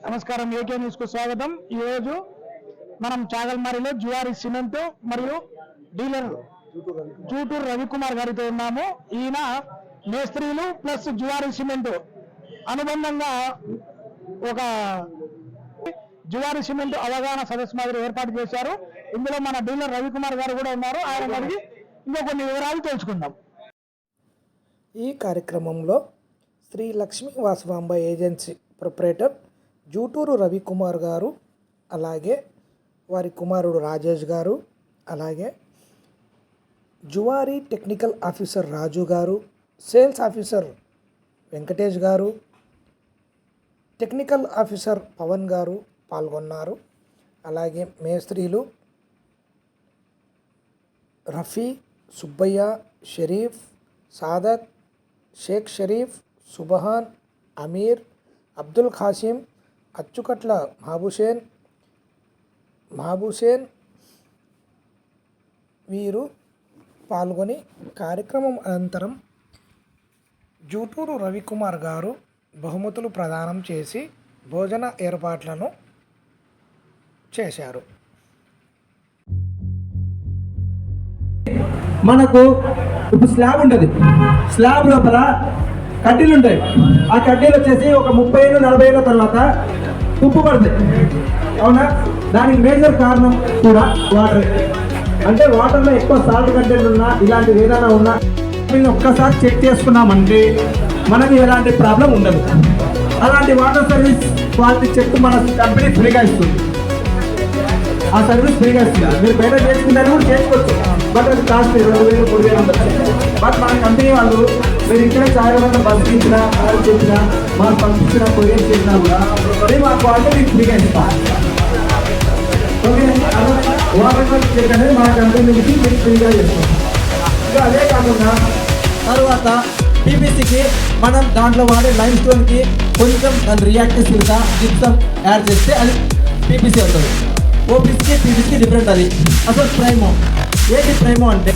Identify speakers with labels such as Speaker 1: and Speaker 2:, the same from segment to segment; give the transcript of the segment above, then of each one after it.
Speaker 1: నమస్కారం, AK news కు స్వాగతం. ఈ రోజు మనం చాగల్మారిలో జువారి సిమెంట్ మరియు డీలర్ జూటూరు రవికుమార్ గారితో ఉన్నాము. ఈయన మేస్త్రీలు ప్లస్ జువారి సిమెంట్ అనుబంధంగా ఒక జువారి సిమెంట్ అవగాహన సదస్సు మాదిరి ఏర్పాటు చేశారు. ఇందులో మన డీలర్ రవికుమార్ గారు కూడా ఉన్నారు. ఆయన అడిగి ఇంకో కొన్ని వివరాలు తెలుసుకుందాం.
Speaker 2: ఈ కార్యక్రమంలో శ్రీ లక్ష్మీ వాసవాంబ ఏజెన్సీ ప్రొపరేటర్ జూటూరు రవికుమార్ గారు, అలాగే వారి కుమారుడు రాజేష్ గారు, అలాగే జువారీ టెక్నికల్ ఆఫీసర్ రాజు గారు, సేల్స్ ఆఫీసర్ వెంకటేష్ గారు, టెక్నికల్ ఆఫీసర్ పవన్ గారు పాల్గొన్నారు. అలాగే మేస్త్రీలు రఫీ, సుబ్బయ్య, షరీఫ్, సాదక్, షేక్ షరీఫ్, సుబహాన్, అమీర్, అబ్దుల్ ఖాసిం, అచ్చుకట్ల మహబూసేన్ వీరు పాల్గొని కార్యక్రమం అనంతరం జూటూరు రవికుమార్ గారు బహుమతులు ప్రదానం చేసి భోజన ఏర్పాట్లను చేశారు.
Speaker 3: మనకు ఇప్పుడు స్లాబ్ ఉంటుంది. స్లాబ్ లోపల కడ్డీలు ఉంటాయి. ఆ కడ్డీలు వచ్చేసి ఒక 30 ఏళ్ళు 40 ఏళ్ళ తర్వాత తుప్పు పడతాయి. అవునా? దానికి మేజర్ కారణం కూడా వాటర్. అంటే వాటర్లో ఎక్కువ సాల్ట్ కంటెంట్ ఉన్నా, ఇలాంటివి ఏదైనా ఉన్నా ఒక్కసారి చెక్ చేసుకున్నామంటే మనకి ఎలాంటి ప్రాబ్లం ఉండదు. అలాంటి వాటర్ సర్వీస్ క్వాలిటీ చెక్ మన కంపెనీ ఫ్రీగా ఇస్తుంది. ఆ సర్వీస్ ఫ్రీగా ఇస్తుంది. మీరు బయట చేసుకుంటారు కూడా చేసుకోవచ్చు, బట్ అది కాస్ట్ 20,000 30,000 ఉంటుంది. బట్ మన కంపెనీ వాళ్ళు మీరు ఇక్కడే చాలా బస్సు ఇచ్చినా, కాల్ చేసినా, మాకు పంపించిన కొరియర్ చేసినా కూడా మేము ఆ క్వాలిటీ మీకు ఫ్రీగా ఇస్తాం. ఓకే, వాటర్ చెక్ అనేది మన కంపెనీ నుంచి మీకు ఫ్రీగా చేస్తాం. ఇంకా అదే కాకుండా తర్వాత పీపీసీకి మనం దాంట్లో వాడే లైమ్ స్టోన్కి కొంచెం దాని రియాక్టివ్ సిల్కా జిప్సమ్ యాడ్ చేస్తే అది పీపీసీ అవుతుంది. ఓపీసీకి పీపీసీకి డిఫరెంట్. అది అసలు ప్రైమో. ఏంటి ప్రైమో అంటే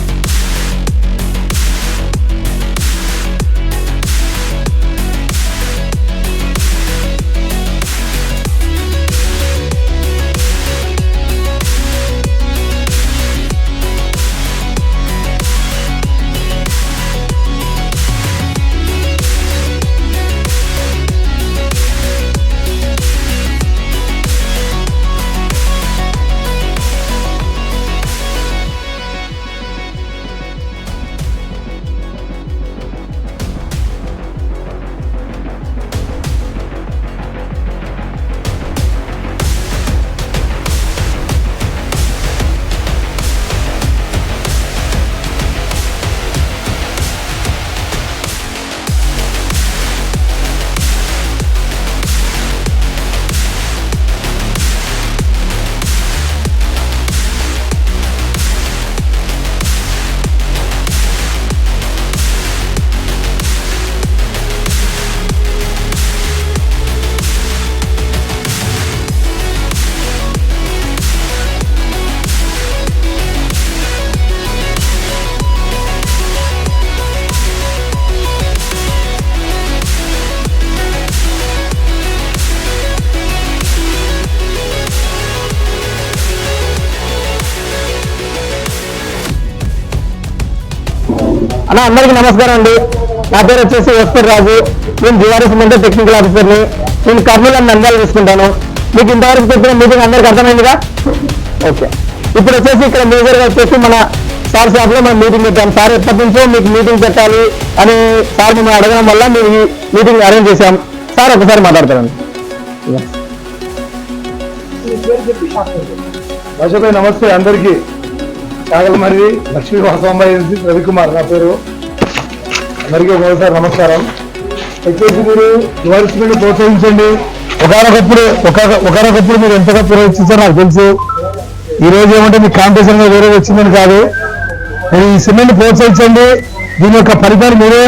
Speaker 1: అన్న, అందరికీ నమస్కారం అండి. నా పేరు వచ్చేసి ఎస్పర్ రాజు. నేను జువారీ సిమెంట్ టెక్నికల్ ఆఫీసర్ని. నేను కర్నూలు అని నంద్యాల తీసుకుంటాను. మీకు ఇంతవరకు చెప్పిన మీటింగ్ అందరికి అర్థమైందిగా? ఓకే. ఇప్పుడు వచ్చేసి ఇక్కడ మేజర్గా వచ్చేసి మన సార్ షాప్లో మనం మీటింగ్ పెట్టాం. సార్ ఎప్పటి నుంచో మీకు మీటింగ్ పెట్టాలి అని సార్ మిమ్మల్ని అడగడం వల్ల మేము ఈ మీటింగ్ అరేంజ్ చేశాం. సార్ ఒకసారి మాట్లాడతారండి.
Speaker 4: నమస్తే అందరికీ. చాగల్మరి లక్ష్మీ వాసవాంబ ఏజెన్సీ రవికుమార్ నా పేరు. అందరికీ ఒకసారి నమస్కారం. వచ్చేసి మీరు జువారీ సిమెంట్ ప్రోత్సహించండి. ఒకనొకప్పుడు మీరు ఎంతగా ప్రోత్సహించారో నాకు తెలుసు. ఈరోజు ఏమంటే మీకు కాంపిటీషన్ వేరే వచ్చిందని కాదు. మీరు ఈ సిమెంట్ ప్రోత్సహించండి. దీని యొక్క ఫలితాలు మీరే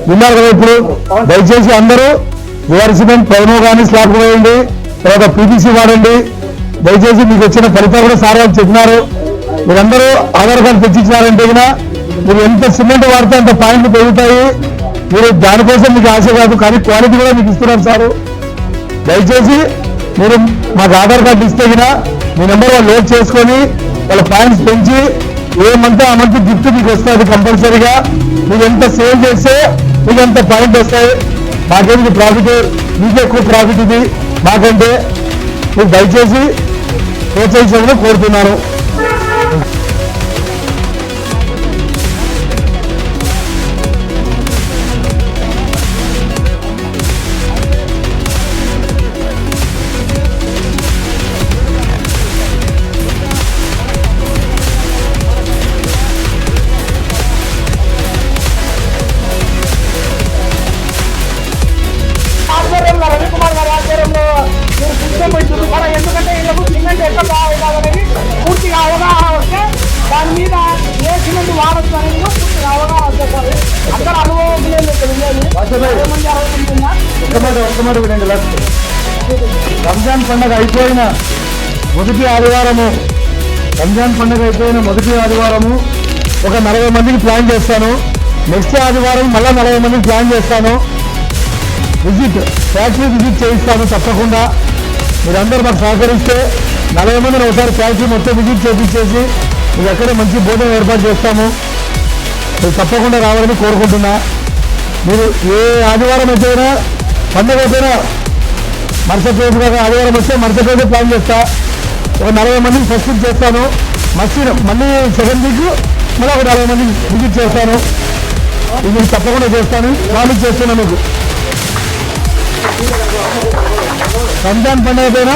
Speaker 4: విన్నారు కదా. ఇప్పుడు దయచేసి అందరూ జువారీ సిమెంట్ ప్రైమో కానీ స్లాబ్ వేయండి, తర్వాత పీపీసీ వాడండి. దయచేసి మీకు వచ్చిన ఫలితాలు కూడా సార్ వాళ్ళు చెప్పినారు. మీరందరూ ఆధార్ కార్డు తెచ్చిచ్చినారంటే కూడా మీరు ఎంత సిమెంట్ వాడితే అంత పాయింట్లు పెరుగుతాయి. మీరు దానికోసం మీకు ఆశ కాదు, కానీ క్వాలిటీ కూడా మీకు ఇస్తున్నారు సారు. దయచేసి మీరు మాకు ఆధార్ కార్డు ఇస్తే గినా మీ నెంబర్ వాళ్ళు నోట్ చేసుకొని వాళ్ళ పాయింట్స్ పెంచి ఏ మంత్ ఆ మంత్ గిఫ్ట్ మీకు వస్తుంది కంపల్సరీగా. మీరు ఎంత సేల్ చేస్తే మీకు ఎంత పాయింట్ వస్తాయి. మాకేందుకు ప్రాఫిట్, మీకు ఎక్కువ ప్రాఫిట్ ఇది మాకంటే. మీరు దయచేసి ప్రోత్సహించాలని కోరుతున్నాను.
Speaker 1: ఆధ్వర్యంలో రవికుమార్ గారి ఆధ్వర్యంలో మీరు సిస్టమ్ పోయి చూపిస్తారా? ఎందుకంటే వీళ్ళకు సిమెంట్ ఎట్లా కావాలనేది పూర్తిగా అవగాహన వస్తే దాని మీద ఏ సిమెంట్ వాడచ్చు అనేది కూడా పూర్తిగా అవగాహన వచ్చేస్తుంది. అందరూ అనుభవం లేదు ఇక్కడ ఉండేది. 60 మంది ఉన్నా.
Speaker 4: ఒక్క మాట వినండి. రంజాన్ పండుగ అయిపోయిన మొదటి ఆదివారము ఒక 40 మందికి ప్లాన్ చేస్తాను. నెక్స్ట్ ఆదివారం మళ్ళీ 40 మందికి ప్లాన్ చేస్తాను. ఫ్యాక్టరీ విజిట్ చేయిస్తాను తప్పకుండా. మీరందరూ మాకు సహకరిస్తే 40 మందిని ఒకసారి ఫ్యాక్టరీ మొత్తం విజిట్ చేయించేసి మీకు ఎక్కడే మంచి భోజనం ఏర్పాటు చేస్తాము. మీరు తప్పకుండా రావాలని కోరుకుంటున్నా. మీరు ఏ ఆదివారం అయితేనా పండుగ అయితేనా మరుసటి రోజు కాక ఆదివారం వస్తే మరుసటి రోజు ప్లాన్ చేస్తా. ఒక 40 మందికి ఫస్ట్ వీక్ చేస్తాను. మళ్ళీ సెకండ్ వీక్ మళ్ళీ ఒక 40 మందికి విజిట్ చేస్తాను. ఇది తప్పకుండా చేస్తాను. ప్రామిస్ చేస్తున్నా మీకు. రంజాన్ పండుగ పైన